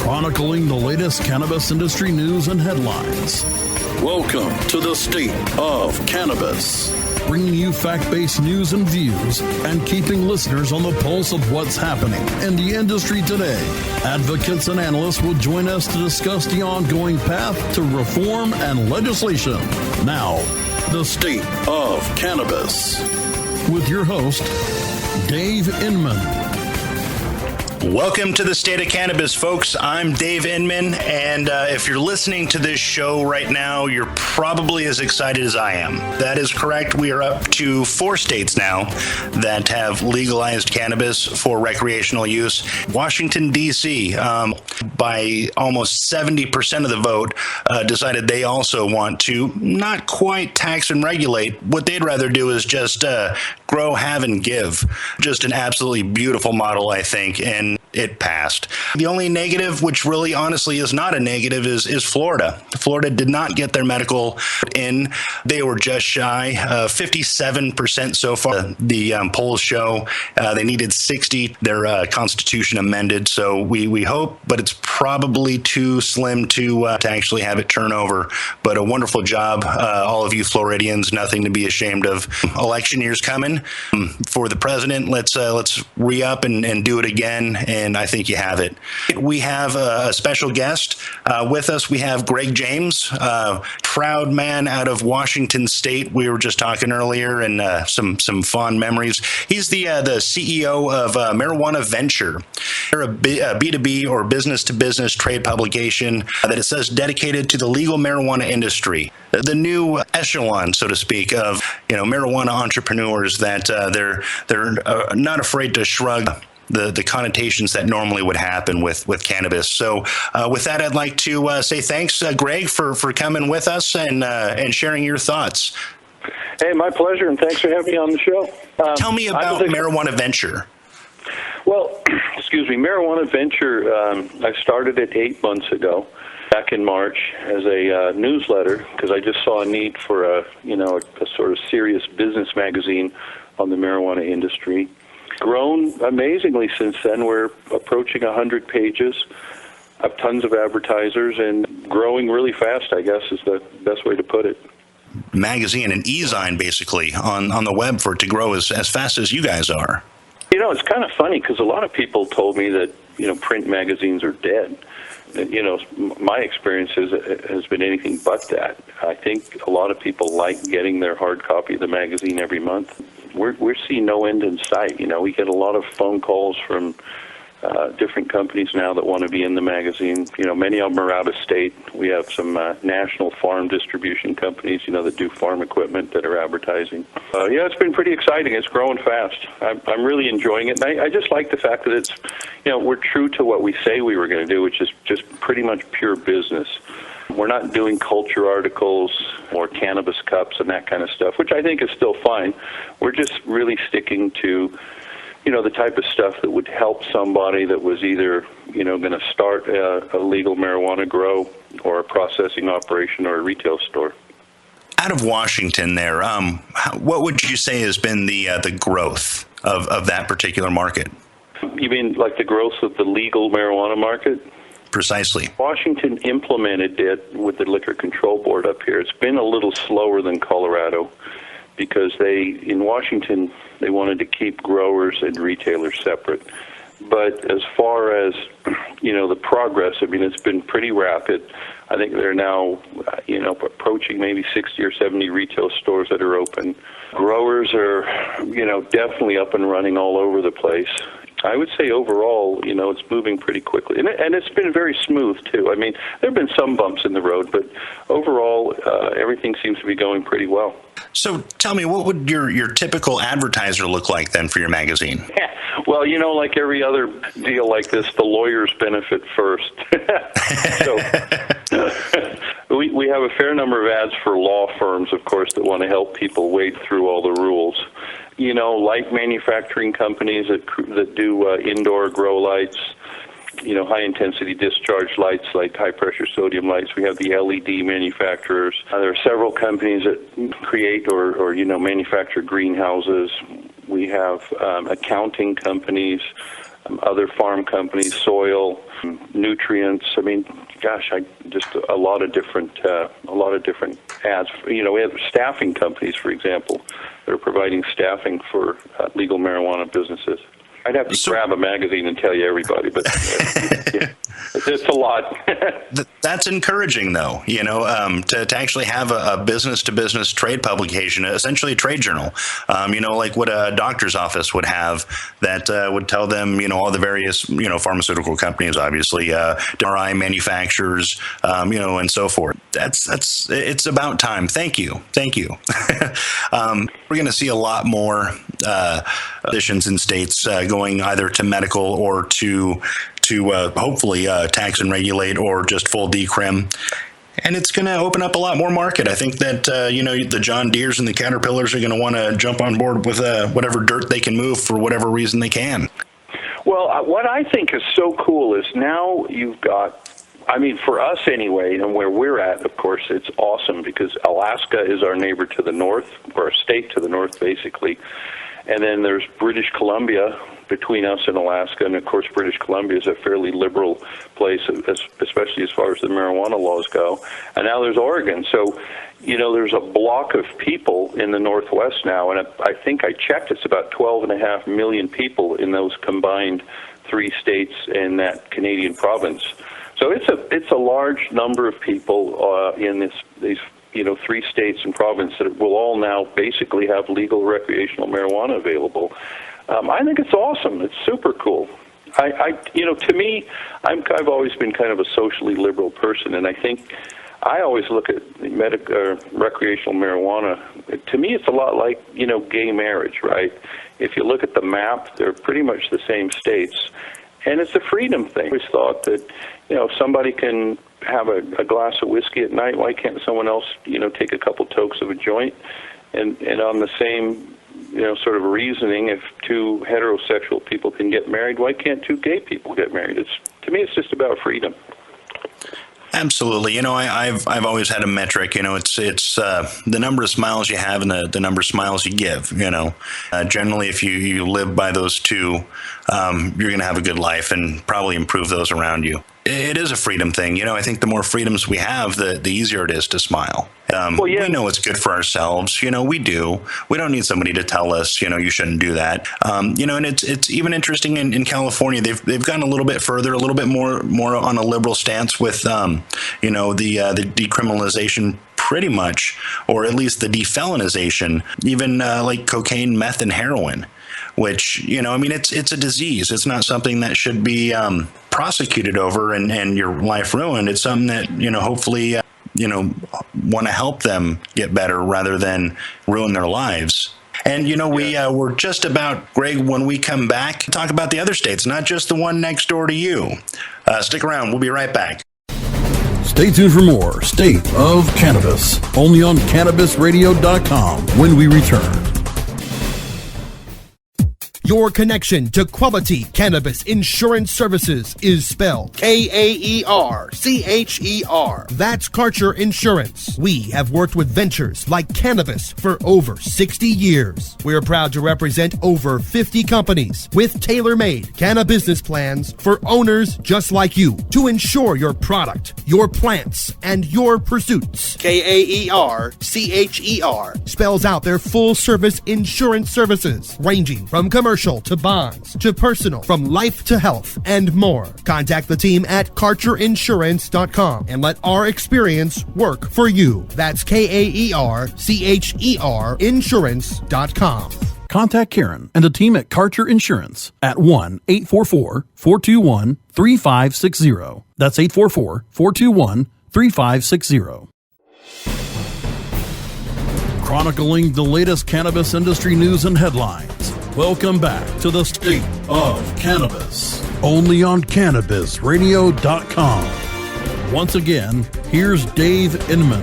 chronicling the latest cannabis industry news and headlines. Welcome to the State of Cannabis, bringing you fact-based news and views and keeping listeners on the pulse of what's happening in the industry today. Advocates and analysts will join us to discuss the ongoing path to reform and legislation. Now, the State of Cannabis with your host, Dave Inman. Welcome to the State of Cannabis, folks. I'm Dave Inman, and if you're listening to this show right now, you're probably as excited as I am. That is correct. We are up to 4 states now that have legalized cannabis for recreational use. Washington, D.C., by almost 70% of the vote, decided they also want to not quite tax and regulate. What they'd rather do is just grow, have, and give. Just an absolutely beautiful model, I think, and it passed. The only negative, which really honestly is not a negative, is Florida. Florida did not get their medical in. They were just shy, 57% so far. The polls show they needed 60, their constitution amended. So we hope, but it's probably too slim to actually have it turn over. But a wonderful job, all of you Floridians, nothing to be ashamed of. Election year's coming for the president. Let's re-up and do it again. And I think you have it. We have a special guest with us. We have Greg James, proud man out of Washington State. We were just talking earlier, and some fond memories. He's the CEO of Marijuana Venture. They're a B2B or business-to-business trade publication that it says dedicated to the legal marijuana industry, the new echelon, so to speak, of marijuana entrepreneurs that they're not afraid to shrug the connotations that normally would happen with cannabis. So with that, I'd like to say thanks, Greg, for coming with us and sharing your thoughts. Hey, my pleasure, and thanks for having me on the show. Tell me about Marijuana Venture. Well, Marijuana Venture, I started it 8 months ago, back in March, as a newsletter, because I just saw a need for a sort of serious business magazine on the marijuana industry. Grown amazingly since then. We're approaching 100 pages. I have tons of advertisers and growing really fast, I guess, is the best way to put it. Magazine, an e-zine, basically, on the web for it to grow as fast as you guys are. It's kind of funny because a lot of people told me that, print magazines are dead. My experience has been anything but that. I think a lot of people like getting their hard copy of the magazine every month. We're seeing no end in sight. We get a lot of phone calls from different companies now that want to be in the magazine. Many of them are out of state. We have some national farm distribution companies, that do farm equipment that are advertising. It's been pretty exciting. It's growing fast. I'm really enjoying it. And I just like the fact that it's, we're true to what we say we were going to do, which is just pretty much pure business. We're not doing culture articles or cannabis cups and that kind of stuff, which I think is still fine. We're just really sticking to, the type of stuff that would help somebody that was either, going to start a legal marijuana grow or a processing operation or a retail store. Out of Washington there, what would you say has been the growth of that particular market? You mean like the growth of the legal marijuana market? Precisely. Washington implemented it with the Liquor Control Board up here. It's been a little slower than Colorado because in Washington, they wanted to keep growers and retailers separate. But as far as, the progress, it's been pretty rapid. I think they're now, approaching maybe 60 or 70 retail stores that are open. Growers are, definitely up and running all over the place. I would say overall, it's moving pretty quickly. And it's been very smooth, too. There have been some bumps in the road, but overall, everything seems to be going pretty well. So tell me, what would your typical advertiser look like then for your magazine? Yeah. Well, like every other deal like this, the lawyers benefit first. So we have a fair number of ads for law firms, of course, that want to help people wade through all the rules. Light manufacturing companies that do indoor grow lights, high-intensity discharge lights like high-pressure sodium lights. We have the LED manufacturers. There are several companies that create or manufacture greenhouses. We have accounting companies, other farm companies, soil, nutrients. I mean, gosh, just a lot of different ads. We have staffing companies, for example, that are providing staffing for legal marijuana businesses. I'd have to grab a magazine and tell you everybody, but it's a lot. That's encouraging, though, to actually have a business-to-business trade publication, essentially a trade journal, like what a doctor's office would have that would tell them, all the various, pharmaceutical companies, obviously, DRI manufacturers, and so forth. It's about time. Thank you. We're going to see a lot more additions in states going either to medical or to hopefully tax and regulate or just full decrim. And it's going to open up a lot more market. I think that, the John Deeres and the Caterpillars are going to want to jump on board with whatever dirt they can move for whatever reason they can. Well, what I think is so cool is now you've got, for us anyway, and where we're at, of course, it's awesome because Alaska is our neighbor to the north, or our state to the north, basically. And then there's British Columbia between us and Alaska, and of course British Columbia is a fairly liberal place, especially as far as the marijuana laws go. And now there's Oregon. So, there's a block of people in the Northwest now, and I think I checked, it's about 12.5 million people in those combined 3 states in that Canadian province. So it's a large number of people in these 3 states and provinces that will all now basically have legal recreational marijuana available. I think it's awesome. It's super cool. To me, I've always been kind of a socially liberal person, and I think I always look at recreational marijuana. To me, it's a lot like, gay marriage, right? If you look at the map, they're pretty much the same states, and it's a freedom thing. I always thought that, if somebody can have a glass of whiskey at night, why can't someone else, take a couple tokes of a joint? And on the same, sort of reasoning, if 2 heterosexual people can get married, why can't 2 gay people get married? To me, it's just about freedom. Absolutely. I've always had a metric. It's the number of smiles you have and the number of smiles you give. Generally, if you live by those 2, you're going to have a good life and probably improve those around you. It is a freedom thing. I think the more freedoms we have, the easier it is to smile. We know what's good for ourselves. We do. We don't need somebody to tell us, you shouldn't do that. And it's even interesting in California. They've gone a little bit further, a little bit more on a liberal stance with, the decriminalization pretty much, or at least the defelonization, even like cocaine, meth, and heroin. Which, it's a disease. It's not something that should be prosecuted over and your life ruined. It's something that, hopefully, want to help them get better rather than ruin their lives. And, we're just about, Greg, when we come back, talk about the other states, not just the one next door to you. Stick around. We'll be right back. Stay tuned for more State of Cannabis, only on CannabisRadio.com when we return. Your connection to quality cannabis insurance services is spelled K-A-E-R-C-H-E-R. That's Karcher Insurance. We have worked with ventures like cannabis for over 60 years. We're proud to represent over 50 companies with tailor-made cannabis plans for owners just like you to insure your product, your plants, and your pursuits. K-A-E-R-C-H-E-R spells out their full-service insurance services ranging from commercial to bonds to personal, from life to health, and more. Contact the team at KarcherInsurance.com and let our experience work for you. That's K-A-E-R-C-H-E-R Insurance.com. Contact Karen and the team at Karcher Insurance at 1-844-421-3560. That's 844-421-3560. Chronicling the latest cannabis industry news and headlines. Welcome back to the State of Cannabis, only on CannabisRadio.com. Once again, here's Dave Inman.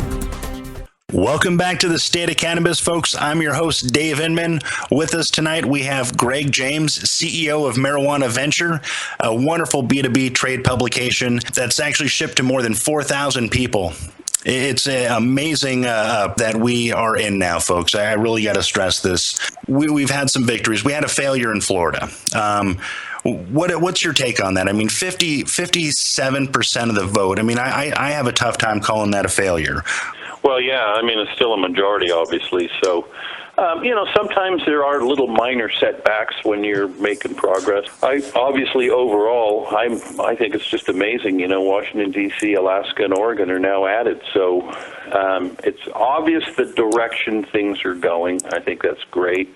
Welcome back to the State of Cannabis, folks. I'm your host, Dave Inman. With us tonight, we have Greg James, CEO of Marijuana Venture, a wonderful B2B trade publication that's actually shipped to more than 4,000 people. It's amazing that we are in now, folks. I really got to stress this. We've had some victories. We had a failure in Florida. What's your take on that? I mean, 57% of the vote. I mean, I have a tough time calling that a failure. Well, yeah, I mean, it's still a majority, obviously. So, sometimes there are little minor setbacks when you're making progress. Overall, I think it's just amazing. Washington, D.C., Alaska, and Oregon are now added. So it's obvious the direction things are going. I think that's great.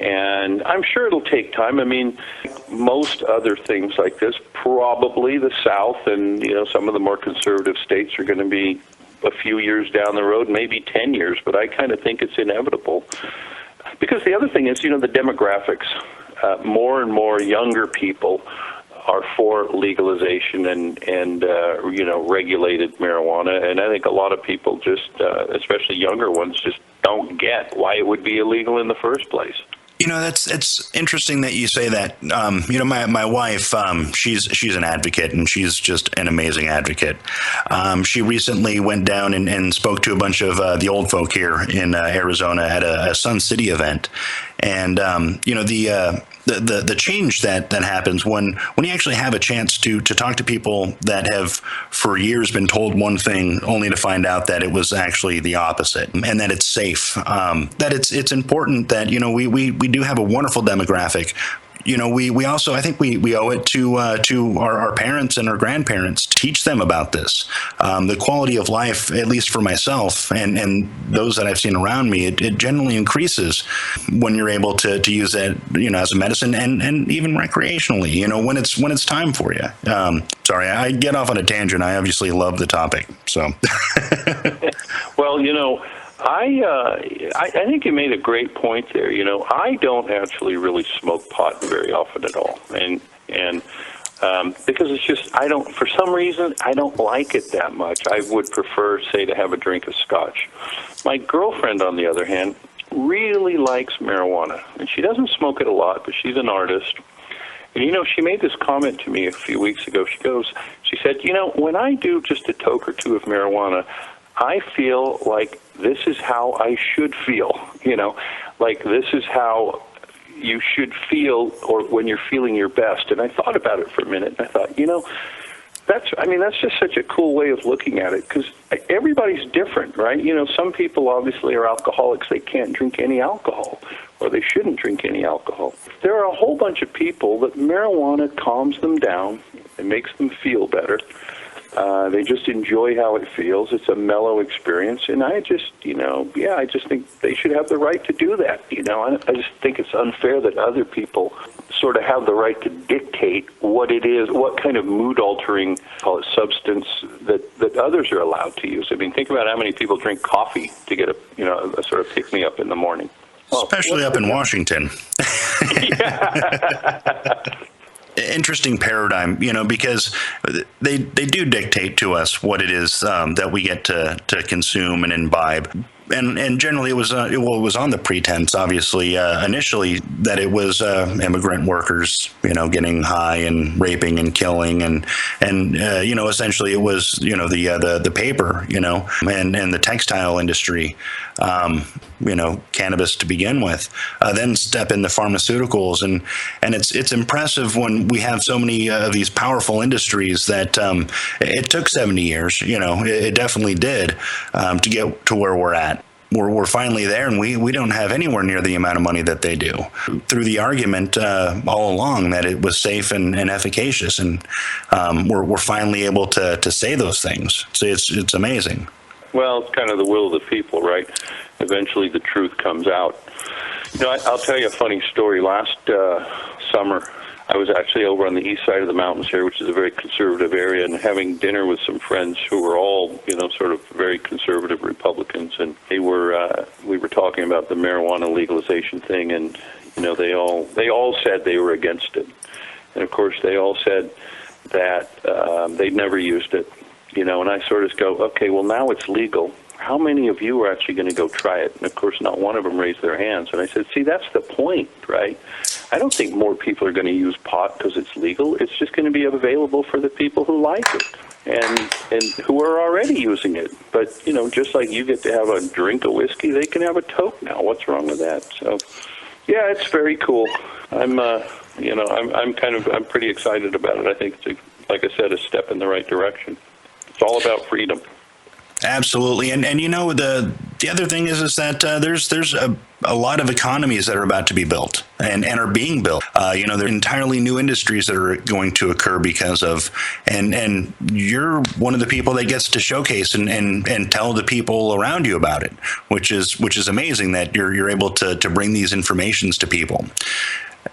And I'm sure it'll take time. I mean, most other things like this, probably the South and, some of the more conservative states are going to be a few years down the road, maybe 10 years, but I kind of think it's inevitable. Because the other thing is, the demographics. More and more younger people are for legalization and regulated marijuana, and I think a lot of people just, especially younger ones, just don't get why it would be illegal in the first place. It's interesting that you say that. My wife, she's an advocate, and she's just an amazing advocate. She recently went down and spoke to a bunch of the old folk here in Arizona at a Sun City event, and the change that happens when you actually have a chance to talk to people that have for years been told one thing only to find out that it was actually the opposite, and that it's safe. That it's important that we do have a wonderful demographic. We also, I think we owe it to our parents and our grandparents to teach them about this. The quality of life, at least for myself and those that I've seen around me, it generally increases when you're able to use it, as a medicine and even recreationally, when it's time for you. Sorry, I get off on a tangent. I obviously love the topic. So, well, I think you made a great point there. I don't actually really smoke pot very often at all, and because it's just for some reason I don't like it that much. I would prefer, say, to have a drink of scotch. My girlfriend, on the other hand, really likes marijuana, and she doesn't smoke it a lot, but she's an artist. And, she made this comment to me a few weeks ago. She said, when I do just a toke or two of marijuana, I feel like this is how I should feel, like this is how you should feel or when you're feeling your best. And I thought about it for a minute, and I thought, that's just such a cool way of looking at it, because everybody's different, right? Some people obviously are alcoholics. They can't drink any alcohol, or they shouldn't drink any alcohol. There are a whole bunch of people that marijuana calms them down. It makes them feel better. They just enjoy how it feels. It's a mellow experience, and I just think they should have the right to do that. I just think it's unfair that other people sort of have the right to dictate what it is, what kind of mood-altering, call it, substance that others are allowed to use. I mean, think about how many people drink coffee to get a sort of pick-me-up in the morning. Especially up in Washington. Interesting paradigm, because they do dictate to us what it is that we get to consume and imbibe. And generally, it was on the pretense, obviously, initially, that it was immigrant workers, getting high and raping and killing, and essentially it was the paper, and the textile industry, cannabis to begin with, then step into pharmaceuticals, and it's impressive when we have so many of these powerful industries that it took 70 years, it definitely did, to get to where we're at. We're finally there, and we don't have anywhere near the amount of money that they do. Through the argument all along that it was safe and efficacious, and we're finally able to say those things. So it's amazing. Well, it's kind of the will of the people, right? Eventually the truth comes out. I'll tell you a funny story. Last summer, I was actually over on the east side of the mountains here, which is a very conservative area, and having dinner with some friends who were all, sort of very conservative Republicans, and we were talking about the marijuana legalization thing, and they all said they were against it, and of course they all said that they'd never used it, and I sort of go, okay, well now it's legal. How many of you are actually going to go try it? And of course, not one of them raised their hands. And I said, see, that's the point, right? I don't think more people are going to use pot because it's legal. It's just going to be available for the people who like it and who are already using it. But, just like you get to have a drink of whiskey, they can have a toke now. What's wrong with that? So, yeah, it's very cool. I'm I'm pretty excited about it. I think it's, like I said, a step in the right direction. It's all about freedom. Absolutely, and the other thing is that there's a lot of economies that are about to be built and are being built. There are entirely new industries that are going to occur because of, and you're one of the people that gets to showcase and tell the people around you about it, which is amazing that you're able to bring these informations to people.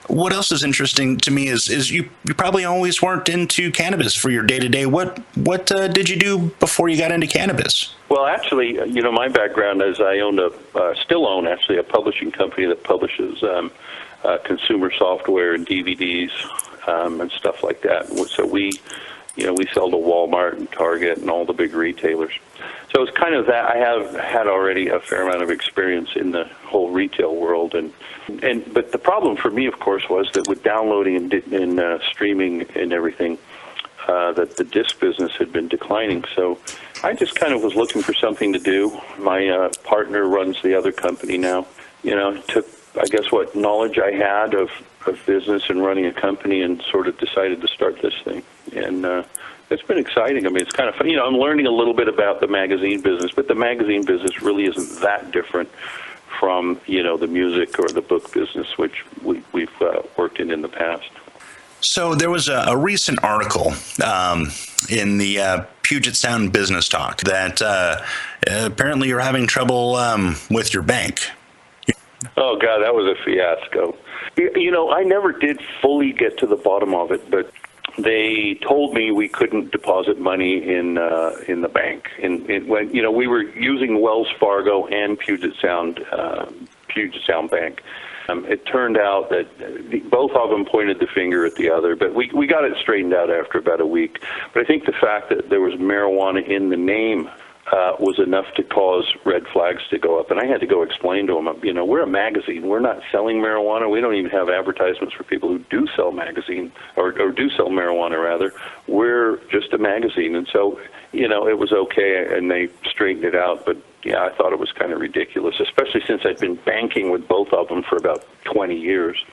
What else is interesting to me is you probably always weren't into cannabis for your day-to-day. What did you do before you got into cannabis? Well, actually, my background is I still own a publishing company that publishes consumer software and DVDs and stuff like that. So we sell to Walmart and Target and all the big retailers. So it's kind of that. I have had already a fair amount of experience in the whole retail world, but the problem for me, of course, was that with downloading and streaming and everything, that the disc business had been declining. So I just kind of was looking for something to do. My partner runs the other company now. Took, I guess, what knowledge I had of business and running a company and sort of decided to start this thing. And it's been exciting. I mean, it's kind of fun. I'm learning a little bit about the magazine business, but the magazine business really isn't that different from, the music or the book business, which we've worked in the past. So there was a recent article in the Puget Sound Business Talk that apparently you're having trouble with your bank. Oh, God, that was a fiasco. I never did fully get to the bottom of it, but they told me we couldn't deposit money in the bank. When we were using Wells Fargo and Puget Sound Bank. It turned out that both of them pointed the finger at the other, but we got it straightened out after about a week. But I think the fact that there was marijuana in the name was enough to cause red flags to go up. And I had to go explain to them, we're a magazine. We're not selling marijuana. We don't even have advertisements for people who do sell magazine or do sell marijuana, rather. We're just a magazine. And so, it was okay, and they straightened it out. But, yeah, I thought it was kind of ridiculous, especially since I'd been banking with both of them for about 20 years.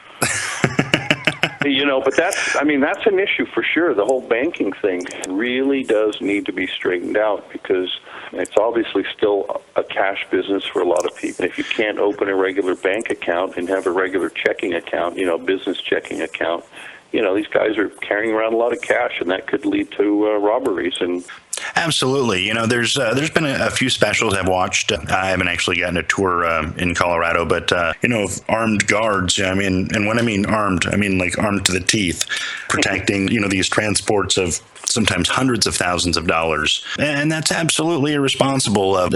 But that's an issue for sure. The whole banking thing really does need to be straightened out because it's obviously still a cash business for a lot of people. If you can't open a regular bank account and have a regular checking account, business checking account, these guys are carrying around a lot of cash, and that could lead to robberies. And absolutely. There's been a few specials I've watched. I haven't actually gotten a tour in Colorado, but, of armed guards. And when I mean armed, I mean like armed to the teeth, protecting, these transports of sometimes hundreds of thousands of dollars. And that's absolutely irresponsible of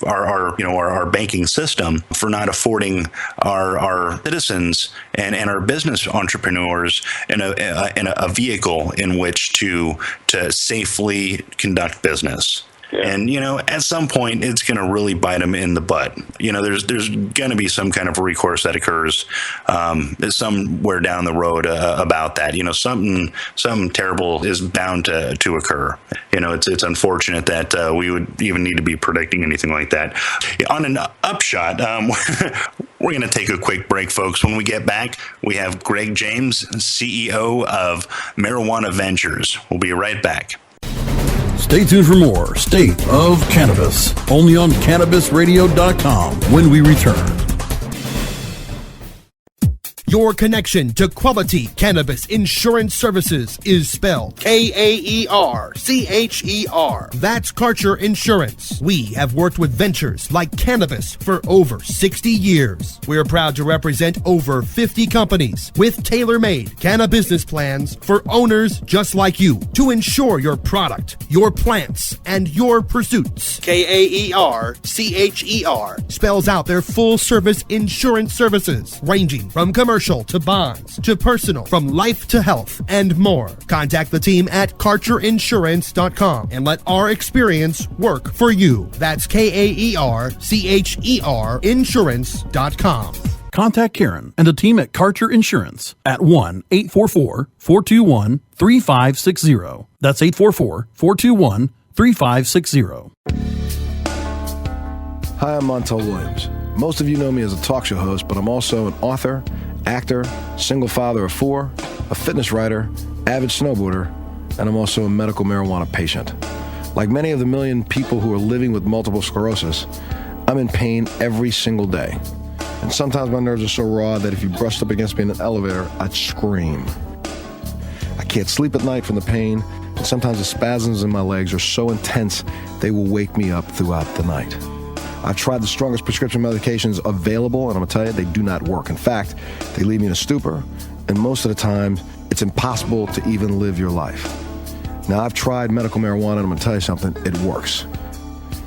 our banking system for not affording our citizens and our business entrepreneurs in a vehicle in which to safely conduct business. Yeah. And, at some point, it's going to really bite them in the butt. There's going to be some kind of recourse that occurs somewhere down the road about that. Something terrible is bound to occur. It's unfortunate that we would even need to be predicting anything like that. On an upshot, we're going to take a quick break, folks. When we get back, we have Greg James, CEO of Marijuana Ventures. We'll be right back. Stay tuned for more State of Cannabis, only on CannabisRadio.com when we return. Your connection to quality cannabis insurance services is spelled K-A-E-R-C-H-E-R. That's Karcher Insurance. We have worked with ventures like cannabis for over 60 years. We're proud to represent over 50 companies with tailor-made cannabis plans for owners just like you to insure your product, your plants, and your pursuits. K-A-E-R-C-H-E-R spells out their full-service insurance services ranging from commercial to bonds, to personal, from life to health, and more. Contact the team at KarcherInsurance.com and let our experience work for you. That's K-A-E-R-C-H-E-R Insurance.com. Contact Karen and the team at Karcher Insurance at 1-844-421-3560. That's 844-421-3560. Hi, I'm Montel Williams. Most of you know me as a talk show host, but I'm also an author, actor, single father of 4, a fitness writer, avid snowboarder, and I'm also a medical marijuana patient. Like many of the million people who are living with multiple sclerosis, I'm in pain every single day. And sometimes my nerves are so raw that if you brushed up against me in an elevator, I'd scream. I can't sleep at night from the pain, and sometimes the spasms in my legs are so intense they will wake me up throughout the night. I've tried the strongest prescription medications available, and I'm going to tell you, they do not work. In fact, they leave me in a stupor, and most of the time, it's impossible to even live your life. Now, I've tried medical marijuana, and I'm going to tell you something, it works.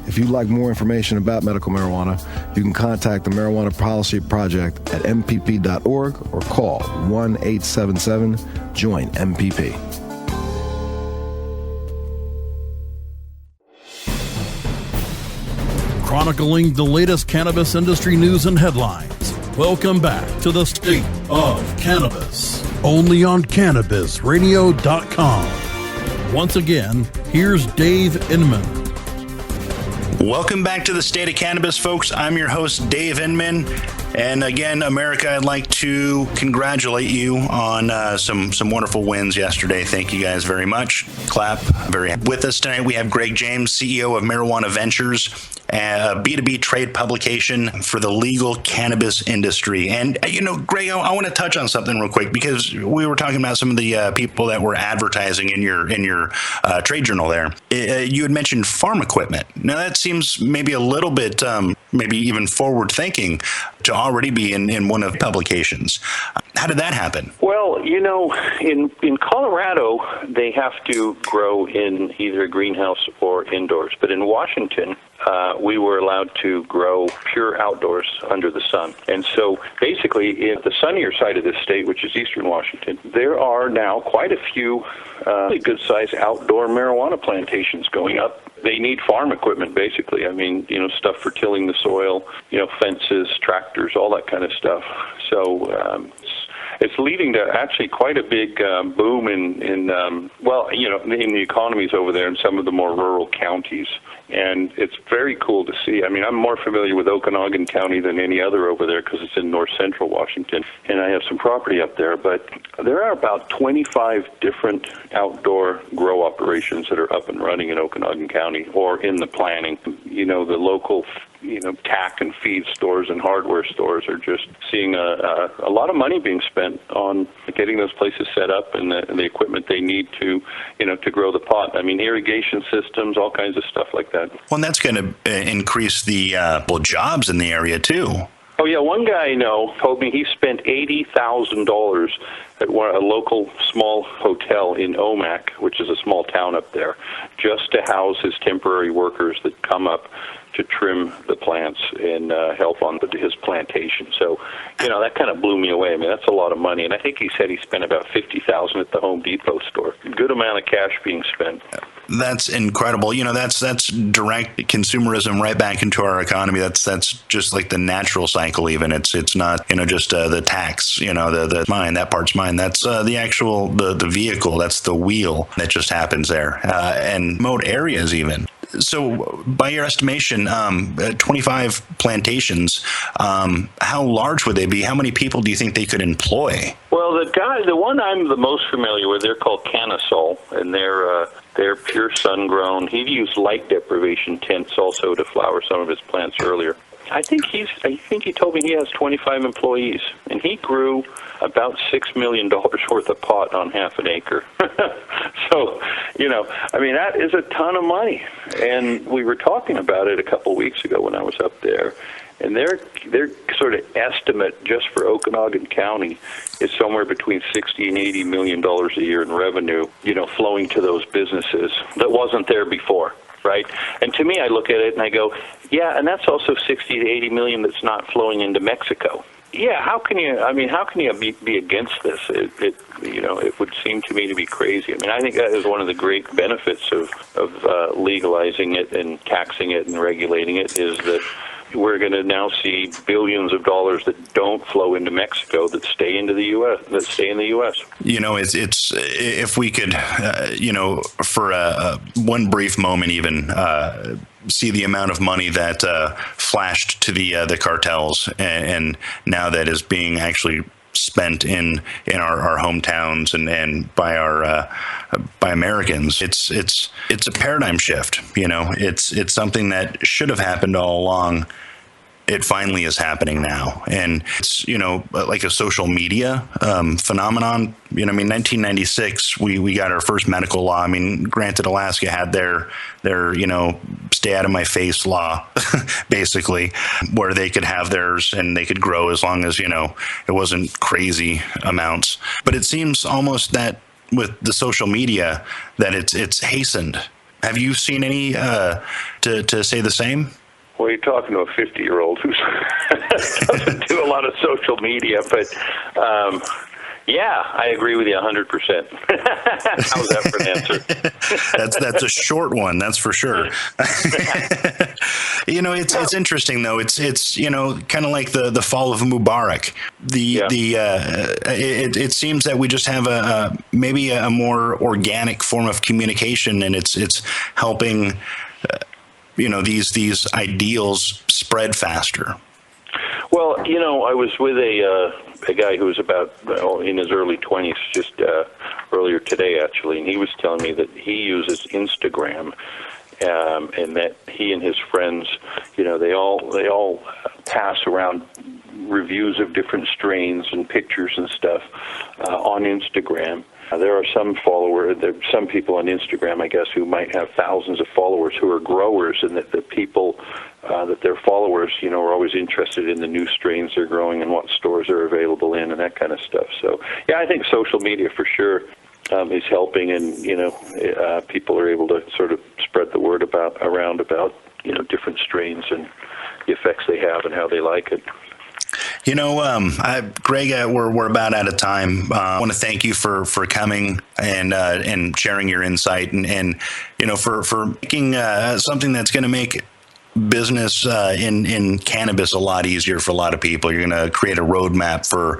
If you'd like more information about medical marijuana, you can contact the Marijuana Policy Project at mpp.org or call 1-877-JOIN-MPP. Chronicling the latest cannabis industry news and headlines. Welcome back to the State of Cannabis, only on CannabisRadio.com. Once again, here's Dave Inman. Welcome back to the State of Cannabis, folks. I'm your host, Dave Inman. And again, America, I'd like to congratulate you on some wonderful wins yesterday. Thank you guys very much. Clap. Very happy. With us tonight, we have Greg James, CEO of Marijuana Ventures, a B2B trade publication for the legal cannabis industry. And, Greg, I want to touch on something real quick, because we were talking about some of the people that were advertising in your trade journal there. You had mentioned farm equipment. Now, that seems maybe a little bit, maybe even forward thinking to already be in one of the publications. How did that happen? Well, in Colorado, they have to grow in either a greenhouse or indoors. But in Washington, we were allowed to grow pure outdoors under the sun. And so basically, in the sunnier side of this state, which is eastern Washington, there are now quite a few really good-sized outdoor marijuana plantations going up. They need farm equipment, basically. I mean, stuff for tilling the soil, fences, tractors, all that kind of stuff. So it's leading to actually quite a big boom in the economies over there in some of the more rural counties. And it's very cool to see. I mean, I'm more familiar with Okanagan County than any other over there because it's in north central Washington, and I have some property up there. But there are about 25 different outdoor grow operations that are up and running in Okanagan County or in the planning. The local tack and feed stores and hardware stores are just seeing a lot of money being spent on getting those places set up and the equipment they need to grow the pot. I mean, irrigation systems, all kinds of stuff like that. Well, and that's going to increase the jobs in the area too. Oh yeah, one guy I know told me he spent $80,000 at a local small hotel in Omak, which is a small town up there, just to house his temporary workers that come up to trim the plants and help on his plantation. So, that kind of blew me away. I mean, that's a lot of money. And I think he said he spent about $50,000 at the Home Depot store. Good amount of cash being spent. That's incredible. That's direct consumerism right back into our economy. That's just like the natural cycle. Even it's not just the tax. The mine, that part's mine. That's the actual the vehicle. That's the wheel that just happens there, and remote areas even. So, by your estimation, 25 plantations, how large would they be? How many people do you think they could employ? Well, the one I'm the most familiar with, they're called Canisol, and they're pure sun-grown. He used light deprivation tents also to flower some of his plants earlier. I think he told me he has 25 employees, and he grew about $6 million worth of pot on half an acre. So, that is a ton of money. And we were talking about it a couple of weeks ago when I was up there, and their sort of estimate just for Okanagan County is somewhere between $60 and $80 million a year in revenue, flowing to those businesses that wasn't there before. Right? And to me, I look at it and I go, yeah, and that's also 60 to 80 million that's not flowing into Mexico. Yeah, how can you be against this? It would seem to me to be crazy. I mean, I think that is one of the great benefits of legalizing it and taxing it and regulating it is that we're going to now see billions of dollars that don't flow into Mexico that stay into the U.S. that stay in the U.S. It's if we could, for one brief moment, even see the amount of money that flashed to the cartels, and now that is being actually spent in our hometowns and by by Americans. It's a paradigm shift. It's something that should have happened all along. It finally is happening now, and it's like a social media phenomenon. 1996 we got our first medical law. Granted, Alaska had their stay out of my face law, basically, where they could have theirs and they could grow as long as it wasn't crazy amounts. But it seems almost that with the social media that it's hastened. Have you seen any to say the same? Well, you're talking to a 50-year-old who doesn't do a lot of social media, but yeah, I agree with you 100%. How's that for an answer? That's a short one, that's for sure. It's interesting though. It's kind of like the fall of Mubarak. It seems that we just have maybe a more organic form of communication, and it's helping. These ideals spread faster. Well, I was with a guy who was about in his early 20s, just earlier today, actually, and he was telling me that he uses Instagram, and that he and his friends, they all pass around reviews of different strains and pictures and stuff on Instagram. There are some people on Instagram, I guess, who might have thousands of followers who are growers, and that the people that their followers, are always interested in the new strains they're growing and what stores are available in and that kind of stuff. So, yeah, I think social media for sure is helping, and people are able to sort of spread the word around about different strains and the effects they have and how they like it. Greg, we're about out of time. I want to thank you for coming and sharing your insight and for making something that's going to make business in cannabis a lot easier for a lot of people. You're going to create a roadmap for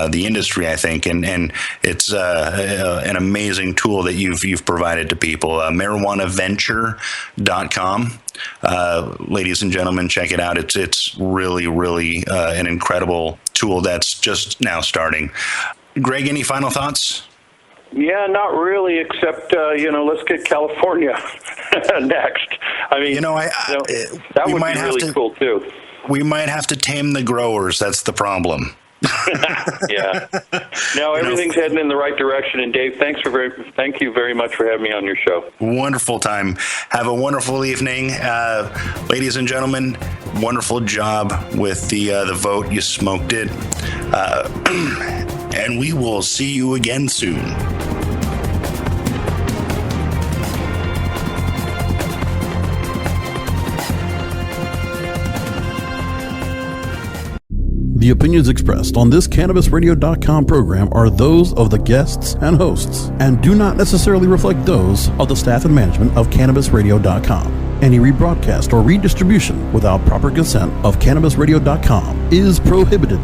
the industry, I think, and it's an amazing tool that you've provided to people. MarijuanaVenture.com. Ladies and gentlemen, check it out. It's really, really an incredible tool that's just now starting. Greg, any final thoughts? Yeah, not really, except, let's get California next. That would be really cool, too. We might have to tame the growers. That's the problem. Yeah. No, everything's heading in the right direction. And Dave, thank you very much for having me on your show. Wonderful time. Have a wonderful evening. Ladies and gentlemen, wonderful job with the vote. You smoked it. And we will see you again soon. The opinions expressed on this CannabisRadio.com program are those of the guests and hosts and do not necessarily reflect those of the staff and management of CannabisRadio.com. Any rebroadcast or redistribution without proper consent of CannabisRadio.com is prohibited.